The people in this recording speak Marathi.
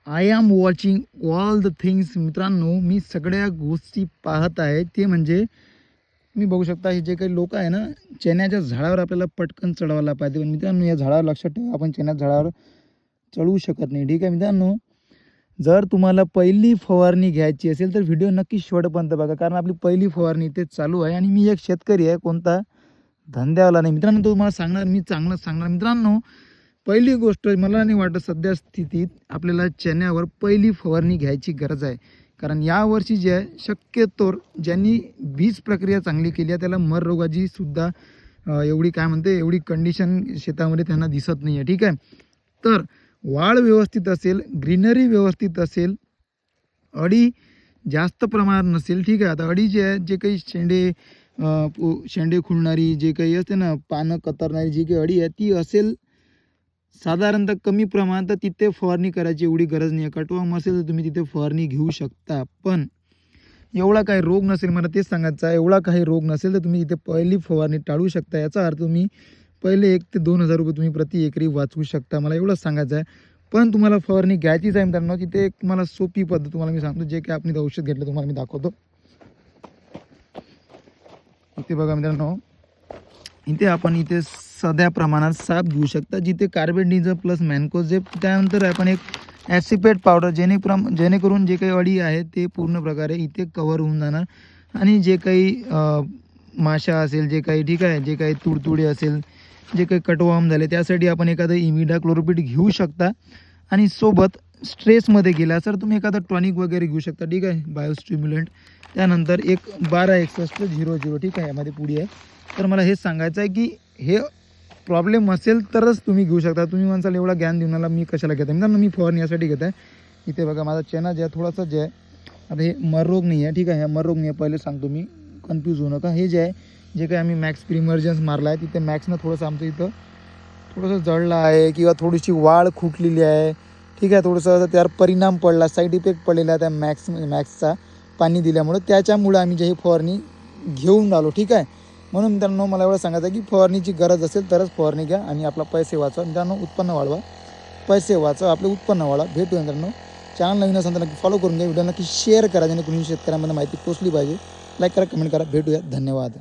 I am watching all the things. मित्रांनो, मी सगळ्या गोष्टी पाहत आहे. ते म्हणजे मी बघू शकता हे जे काही लोक आहे ना, चण्याच्या झाडावर आपल्याला पटकन चढवायला पाहिजे. पण मित्रांनो, या झाडावर लक्षात ठेवा, आपण चण्याच्या झाडावर चढवू शकत नाही. ठीक आहे मित्रांनो, जर तुम्हाला पहिली फवारणी घ्यायची असेल तर व्हिडिओ नक्की शेवटपर्यंत बघा, कारण आपली पहिली फवारणी इथे चालू आहे. आणि मी एक शेतकरी आहे, कोणता धंद्यावाला नाही. मित्रांनो, तुम्हाला सांगणार, मी चांगलं सांगणार. मित्रांनो, पहिली गोष्ट मला नाही वाटत सध्या स्थितीत आपल्याला चण्यावर पहिली फवारणी घ्यायची गरज आहे. कारण यावर्षी जे आहे, शक्यतोवर ज्यांनी बीज प्रक्रिया चांगली केली आहे त्याला मर रोगाची सुद्धा एवढी काय म्हणते एवढी कंडिशन शेतामध्ये त्यांना दिसत नाही आहे. ठीक आहे, तर वाढ व्यवस्थित असेल, ग्रीनरी व्यवस्थित असेल, अडी जास्त प्रमाणात नसेल. ठीक आहे, आता अडी जे आहे, जे काही शेंडे खुलणारी जे काही असते ना, पानं कतरणारी जी काही अडी आहे ती असेल साधारणतः कमी प्रमाणात, तर तिथे फवारणी करायची एवढी गरज नाही आहे. कटवाम असेल तर तुम्ही तिथे फवारणी घेऊ शकता. पण एवढा काही रोग नसेल, मला तेच सांगायचं आहे, एवढा काही रोग नसेल तर तुम्ही इथे पहिली फवारणी टाळू शकता. याचा अर्थ तुम्ही पहिले 1 ते 2,000 रुपये तुम्ही प्रति एकरी वाचवू शकता. मला एवढंच सांगायचं आहे. पण तुम्हाला फवारणी घ्यायचीच आहे मित्रांनो, तिथे एक तुम्हाला सोपी पद्धत तुम्हाला मी सांगतो, जे काही आपण इथं औषध घेतलं तुम्हाला मी दाखवतो. इथे बघा मित्रांनो, इथे आपण इथे साध्या प्रमाणात साप घेऊ शकता, जिथे कार्बेंडिझम प्लस मॅन्कोझेब, त्यानंतर आपण एक ॲसिपेट पावडर, जेणेकरून जे काही अडी आहे ते पूर्ण प्रकारे इथे कव्हर होऊन जाणार. आणि जे काही माशा असेल, जे काही ठीक आहे, जे काही तुडतुडे असेल, जे काही कटवाम झाले, त्यासाठी आपण एखादं इमिडाक्लोरोपिड घेऊ शकता. आणि सोबत स्ट्रेसमध्ये गेला सर तुम्ही एखादं टॉनिक वगैरे घेऊ शकता. ठीक आहे, बायोस्टिम्युलंट. त्यानंतर एक 126100, ठीक आहे, यामध्ये पुढी आहे. तर मला हेच सांगायचं आहे की हे प्रॉब्लेम असेल तरच तुम्ही घेऊ शकता. तुम्ही म्हणसाल एवढा ज्ञान देऊन मला मी कशाला घेत आहे. मित्रांनो, मी फवारणी यासाठी घेत आहे. इथे बघा माझा चेना जे आहे थोडासा जे आहे, आता हे मररोग नाही आहे. ठीक आहे, हा मररोग नाही आहे, पहिले सांगतो मी, कन्फ्यूज होऊ नका. हे जे आहे, जे काही आम्ही मॅक्स प्रिमर्जन्स मारला आहे, तिथे मॅक्सनं थोडंसं आमचं इथं थोडंसं जळलं आहे किंवा थोडीशी वाढ खुटलेली आहे. ठीक आहे, थोडंसं त्यावर परिणाम पडला, साईड इफेक्ट पडलेला आहे त्या मॅक्सचा पाणी दिल्यामुळं. त्याच्यामुळं आम्ही जे ही फवारणी घेऊन आलो. ठीक आहे, म्हणून मित्रांनो मला एवढं सांगायचं आहे की फवारणीची गरज असेल तरच फवारणी घ्या आणि आपला पैसे वाचवा. मित्रांनो, उत्पन्न वाढवा, पैसे वाचवा, आपले उत्पन्न वाढवा. भेटूया मित्रांनो. चॅनल नवीन असेल तर नक्की फॉलो करून घ्या, व्हिडिओ नक्की शेअर करा, जेणेकरून शेतकऱ्यांमध्ये माहिती पोचली पाहिजे. लाईक करा, कमेंट करा. भेटूया, धन्यवाद.